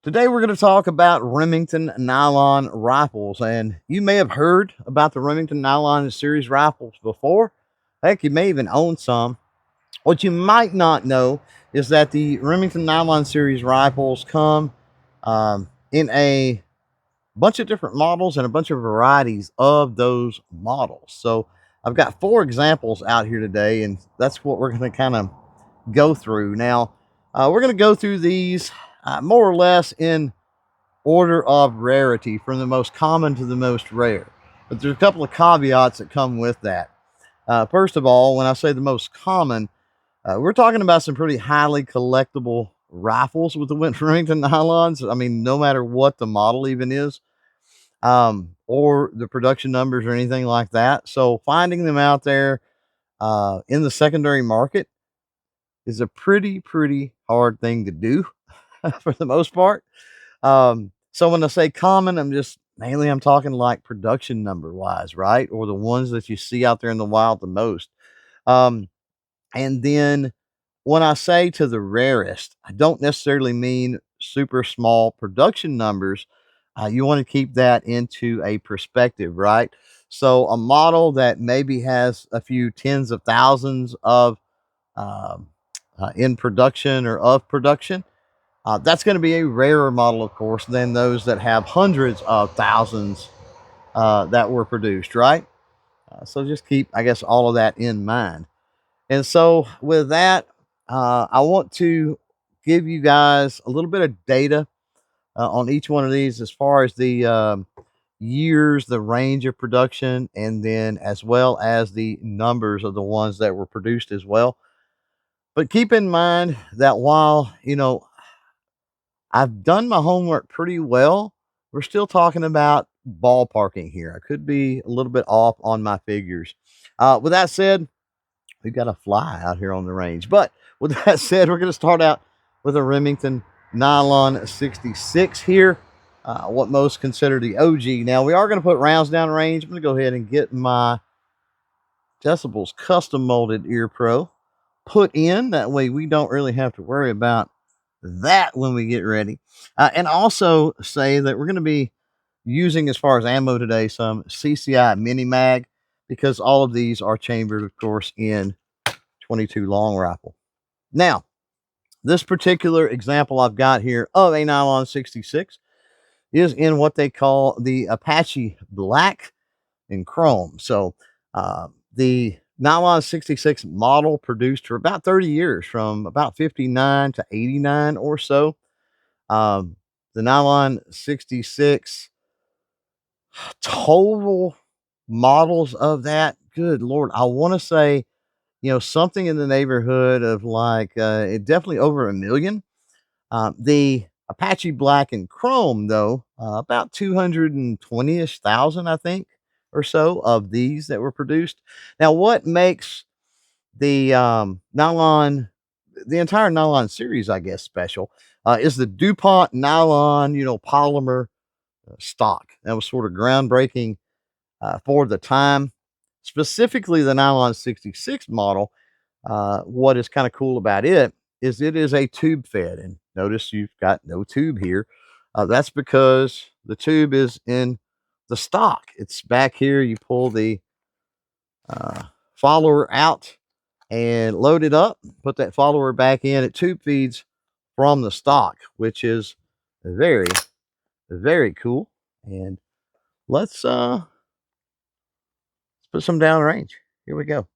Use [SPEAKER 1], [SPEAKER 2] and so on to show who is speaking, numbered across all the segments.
[SPEAKER 1] Today we're going to talk about Remington Nylon rifles, and you may have heard about the Remington Nylon series rifles before. Heck, you may even own some. What you might not know is that the Remington Nylon series rifles come in a bunch of different models and a bunch of varieties of those models. So I've got four examples out here today, and that's what we're going to kind of go through. Now, we're going to go through these more or less in order of rarity from the most common to the most rare. But there's a couple of caveats that come with that. First of all, when I say the most common, we're talking about some pretty highly collectible rifles with the Remington nylons. I mean, no matter what the model even is, or the production numbers or anything like that. So finding them out there in the secondary market is a pretty hard thing to do for the most part. So when I say common, I'm talking like production number wise, right? Or the ones that you see out there in the wild the most. Um, and then when I say to the rarest, I don't necessarily mean super small production numbers. You want to keep that into a perspective, right? So a model that maybe has a few tens of thousands of um, in production or of production, that's going to be a rarer model, of course, than those that have hundreds of thousands that were produced, right? So just keep, I guess, all of that in mind. And so with that, I want to give you guys a little bit of data on each one of these as far as the years, the range of production, and then as well as the numbers of the ones that were produced as well. But keep in mind that while, I've done my homework pretty well, we're still talking about ballparking here. I could be a little bit off on my figures. With that said, we've got a fly out here on the range. But with that said, we're going to start out with a Remington Nylon 66 here, what most consider the OG. Now, we are going to put rounds down range. I'm going to go ahead and get my Decibels custom molded ear pro put in. That way, we don't really have to worry about that when we get ready. And also say that we're going to be using, as far as ammo today, some CCI mini mag, because all of these are chambered, of course, in 22 long rifle. Now, this particular example I've got here of a nylon 66 is in what they call the Apache black and chrome. So the nylon 66 model produced for about 30 years, from about 59 to 89 or so. The nylon 66 total models of that, good Lord, I want to say, something in the neighborhood of like, it definitely over a million. The Apache Black and Chrome, though, about 220-ish thousand, I think, or so of these that were produced. Now, what makes the nylon, the entire nylon series, I guess, special is the DuPont nylon, polymer stock. That was sort of groundbreaking for the time. Specifically, the nylon 66 model, what is kind of cool about it is a tube fed. And notice you've got no tube here. That's because the tube is in the stock. It's back here. You pull the follower out and load it up, put that follower back in. It tube feeds from the stock, which is very, very cool. And let's put some downrange. Here we go.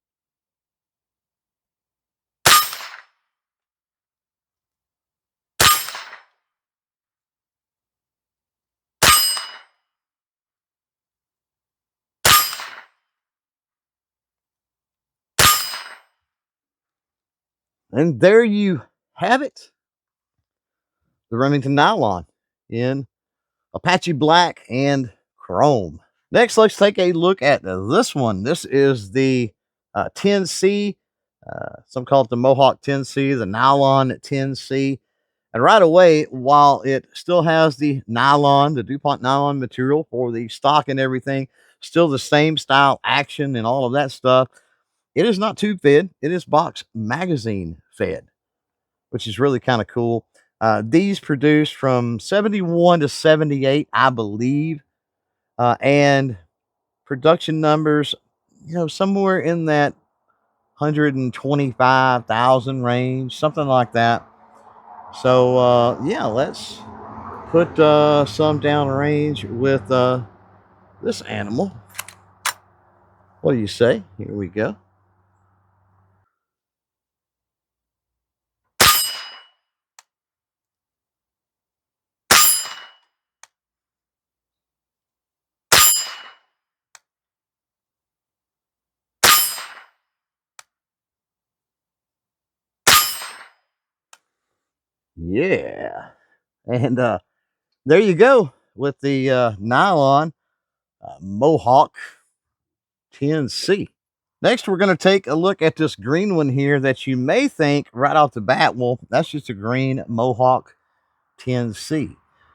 [SPEAKER 1] And there you have it. The Remington Nylon in Apache Black and Chrome. Next, let's take a look at this one. This is the 10C. Some call it the Mohawk 10C, the Nylon 10C. And right away, while it still has the nylon, the DuPont nylon material for the stock and everything, still the same style action and all of that stuff, it is not tube fed. It is box magazine fed, which is really kind of cool. These produced from 71 to 78, I believe, and production numbers, somewhere in that 125,000 range, something like that. So, yeah, let's put some down range with this animal. What do you say? Here we go. Yeah. And there you go with the nylon Mohawk 10C. Next, we're going to take a look at this green one here that you may think right off the bat, well, that's just a green Mohawk 10C.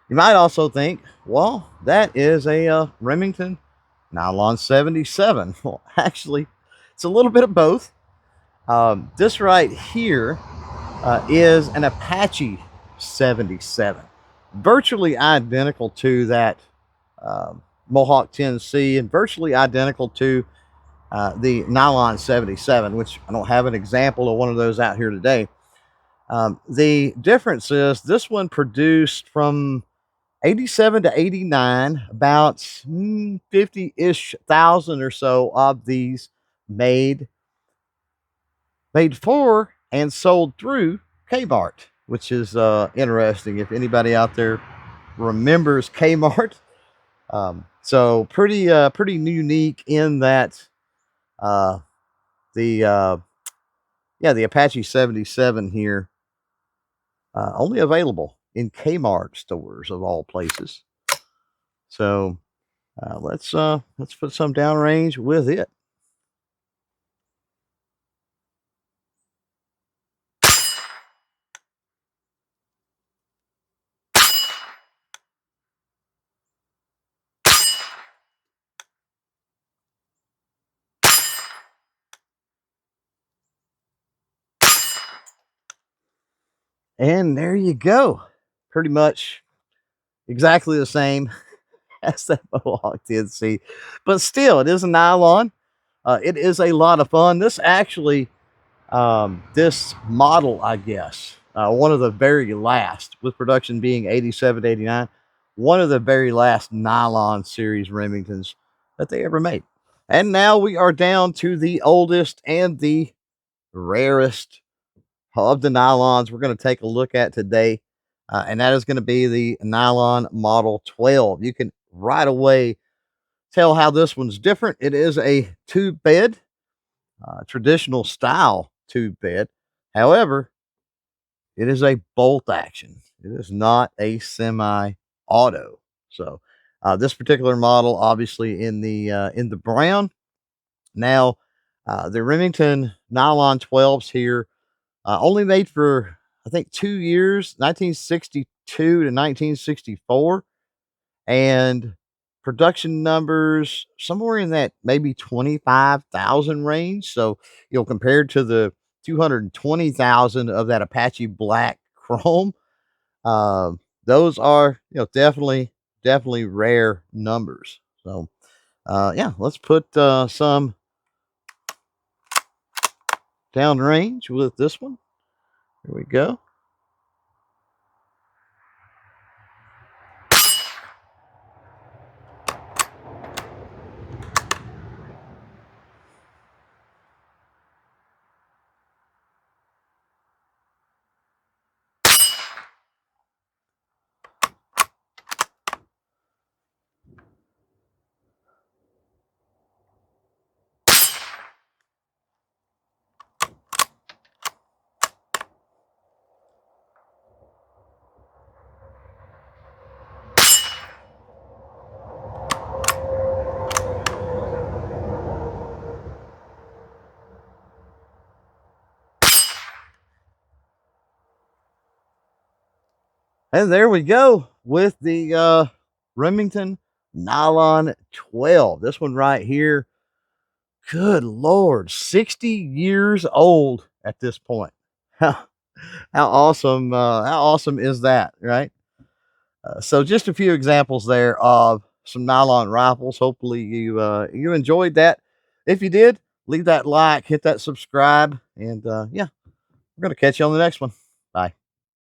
[SPEAKER 1] You might also think, well, that is a Remington Nylon 77. Well, actually, it's a little bit of both. This right here is an Apache 77, virtually identical to that Mohawk 10C and virtually identical to the Nylon 77, which I don't have an example of one of those out here today. The difference is this one produced from 87 to 89, about 50-ish thousand or so of these made for and sold through Kmart, which is interesting if anybody out there remembers Kmart. So pretty unique in that uh, the the Apache 77 here only available in Kmart stores of all places. So let's put some downrange with it. And there you go. Pretty much exactly the same as that Mohawk did see. But still, it is a nylon. It is a lot of fun. This actually, this model, I guess, one of the very last, with production being 87 to 89, one of the very last nylon series Remingtons that they ever made. And now we are down to the oldest and the rarest of the nylons we're going to take a look at today. And that is going to be the Nylon Model 12. You can right away tell how this one's different. It is a tube bed, traditional style tube bed. However, it is a bolt action. It is not a semi auto. So, this particular model, obviously in the brown. Now, the Remington Nylon 12s here only made for, I think, 2 years, 1962 to 1964. And production numbers somewhere in that maybe 25,000 range. So, compared to the 220,000 of that Apache Black Chrome, those are, definitely rare numbers. So, yeah, let's put some downrange with this one. Here we go. And there we go with the Remington Nylon 12. This one right here, good Lord, 60 years old at this point. How awesome is that, right? So just a few examples there of some nylon rifles. Hopefully you enjoyed that. If you did, leave that like, hit that subscribe, and yeah, we're gonna catch you on the next one. Bye.